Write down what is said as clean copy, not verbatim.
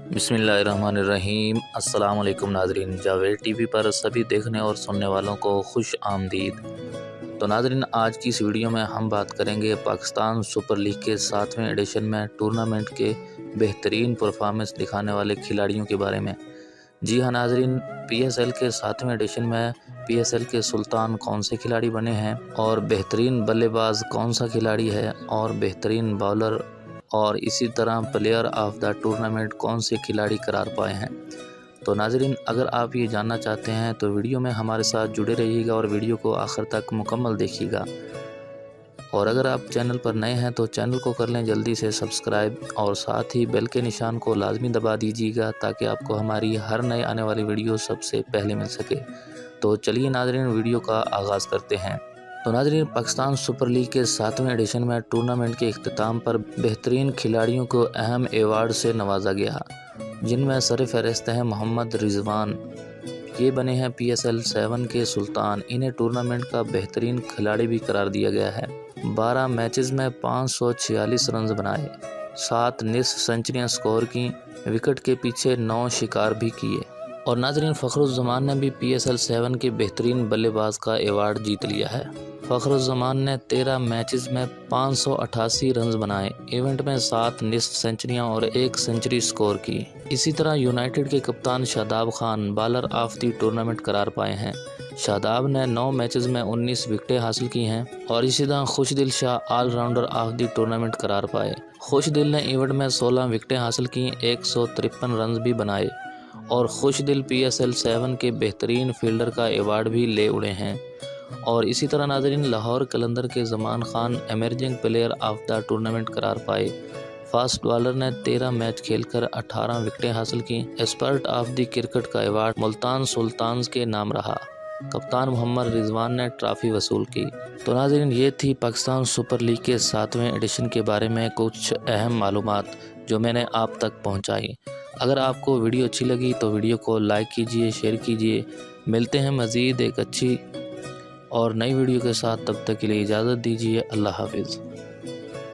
بسم اللہ الرحمن الرحیم۔ السلام علیکم ناظرین، جاوید ٹی وی پر سبھی دیکھنے اور سننے والوں کو خوش آمدید۔ تو ناظرین، آج کی اس ویڈیو میں ہم بات کریں گے پاکستان سپر لیگ کے 7ویں ایڈیشن میں ٹورنامنٹ کے بہترین پرفارمنس دکھانے والے کھلاڑیوں کے بارے میں۔ جی ہاں ناظرین، پی ایس ایل کے 7ویں ایڈیشن میں پی ایس ایل کے سلطان کون سے کھلاڑی بنے ہیں، اور بہترین بلے باز کون سا کھلاڑی ہے، اور بہترین باؤلر اور اسی طرح پلیئر آف دا ٹورنامنٹ کون سے کھلاڑی قرار پائے ہیں۔ تو ناظرین، اگر آپ یہ جاننا چاہتے ہیں تو ویڈیو میں ہمارے ساتھ جڑے رہیے گا اور ویڈیو کو آخر تک مکمل دیکھیے گا۔ اور اگر آپ چینل پر نئے ہیں تو چینل کو کر لیں جلدی سے سبسکرائب، اور ساتھ ہی بیل کے نشان کو لازمی دبا دیجیے گا تاکہ آپ کو ہماری ہر نئے آنے والی ویڈیو سب سے پہلے مل سکے۔ تو چلیے ناظرین، ویڈیو کا آغاز کرتے ہیں۔ تو ناظرین، پاکستان سپر لیگ کے 7ویں ایڈیشن میں ٹورنامنٹ کے اختتام پر بہترین کھلاڑیوں کو اہم ایوارڈ سے نوازا گیا، جن میں سر فہرست ہیں محمد رضوان۔ یہ بنے ہیں پی ایس ایل 7 کے سلطان۔ انہیں ٹورنامنٹ کا بہترین کھلاڑی بھی قرار دیا گیا ہے۔ 12 میچز میں 546 رنز بنائے، 7 نصف سنچریاں سکور کیں، وکٹ کے پیچھے 9 شکار بھی کیے۔ اور ناظرین، فخر الزمان نے بھی پی ایس ایل 7 کے بہترین بلے باز کا ایوارڈ جیت لیا ہے۔ فخر الزمان نے 13 میچز میں 588 رنز بنائے، ایونٹ میں 7 نصف سنچریاں اور 1 سنچری سکور کی۔ اسی طرح یونائیٹڈ کے کپتان Shadab Khan bowler of the tournament قرار پائے ہیں۔ شاداب نے 9 میچز میں 19 وکٹیں حاصل کی ہیں، اور اسی طرح Khushdil Shah all rounder of the tournament قرار پائے۔ خوش دل نے ایونٹ میں 16 وکٹیں حاصل کیں، 153 رنز بھی بنائے، اور خوش دل پی ایس ایل 7 کے بہترین فیلڈر کا ایوارڈ بھی لے اڑے ہیں۔ اور اسی طرح ناظرین، لاہور قلندر کے Zaman Khan emerging player of the tournament قرار پائے۔ فاسٹ بالر نے 13 میچ کھیل کر 18 وکٹیں حاصل کیں۔ ایکسپرٹ آف دی کرکٹ کا ایوارڈ ملتان سلطانز کے نام رہا۔ کپتان محمد رضوان نے ٹرافی وصول کی۔ تو ناظرین، یہ تھی پاکستان سپر لیگ کے 7ویں ایڈیشن کے بارے میں کچھ اہم معلومات جو میں نے آپ تک پہنچائی۔ اگر آپ کو ویڈیو اچھی لگی تو ویڈیو کو لائک کیجئے، شیئر کیجئے۔ ملتے ہیں مزید ایک اچھی اور نئی ویڈیو کے ساتھ، تب تک کے لیے اجازت دیجیے۔ اللہ حافظ۔